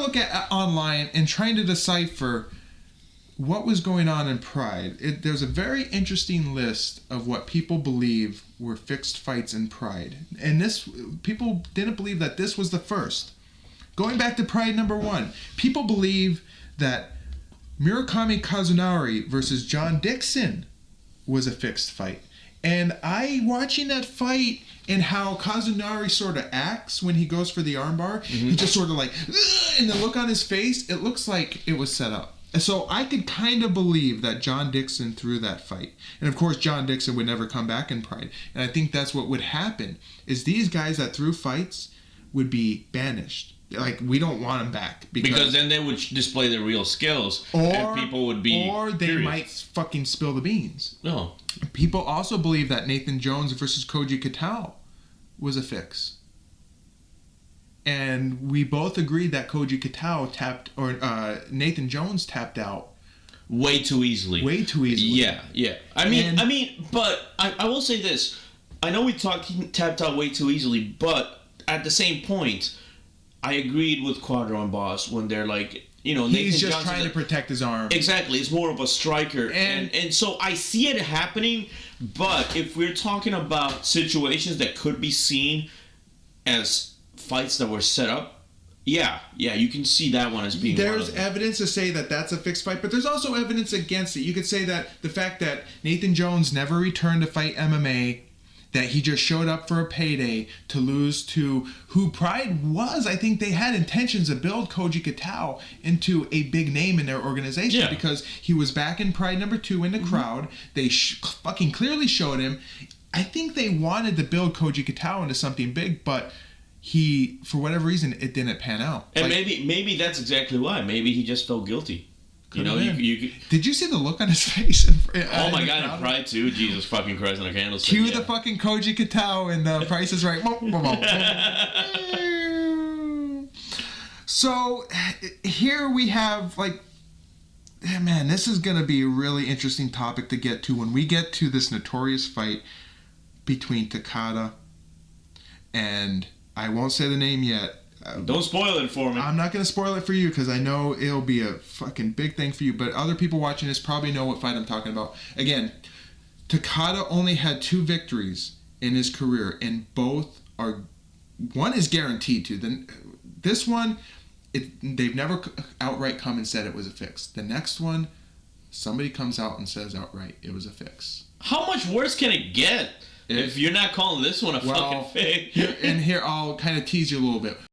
look at online and trying to decipher what was going on in Pride. There's a very interesting list of what people believe were fixed fights in Pride. And people didn't believe that this was the first. Going back to Pride number 1, people believe that Murakami Kazunari versus John Dixon was a fixed fight. And watching that fight and how Kazunari sort of acts when he goes for the armbar, he just sort of like, ugh, and the look on his face, it looks like it was set up. And so I could kind of believe that John Dixon threw that fight. And of course, John Dixon would never come back in Pride. And I think that's what would happen, is these guys that threw fights would be banished. Like, we don't want them back. Because then they would display their real skills. And people would be Or they curious. might fucking spill the beans. No. People also believe that Nathan Jones versus Koji Katao was a fix. And we both agreed that Koji Katao Nathan Jones tapped out way too easily. Yeah. I mean, but I will say this. I know he tapped out way too easily, but at the same point, I agreed with Quadron Boss when they're like, Nathan he's just Johnson, trying to protect his arm. Exactly. It's more of a striker. And so I see it happening, but if we're talking about situations that could be seen as fights that were set up, yeah, you can see that one as being There's one of them. evidence to say that that's a fixed fight, but there's also evidence against it. You could say that the fact that Nathan Jones never returned to fight MMA, that he just showed up for a payday to lose to who Pride was. I think they had intentions to build Koji Katao into a big name in their organization because he was back in Pride number 2 in the crowd. They fucking clearly showed him. I think they wanted to build Koji Katao into something big, but he, for whatever reason, it didn't pan out. And maybe that's exactly why. Maybe he just felt guilty. Did you see the look on his face? Oh my God, in Pride too. Jesus fucking Christ on a candlestick. Cue the fucking Koji Katao and the Price is Right. So here we have man, this is going to be a really interesting topic to get to when we get to this notorious fight between Takada and, I won't say the name yet. Don't spoil it for me. I'm not going to spoil it for you because I know it'll be a fucking big thing for you, but other people watching this probably know what fight I'm talking about. Again, Takada only had 2 victories in his career, and both are... One is guaranteed to. Then this one, they've never outright come and said it was a fix. The next one, somebody comes out and says outright it was a fix. How much worse can it get if you're not calling this one a fucking fix? Here I'll kind of tease you a little bit.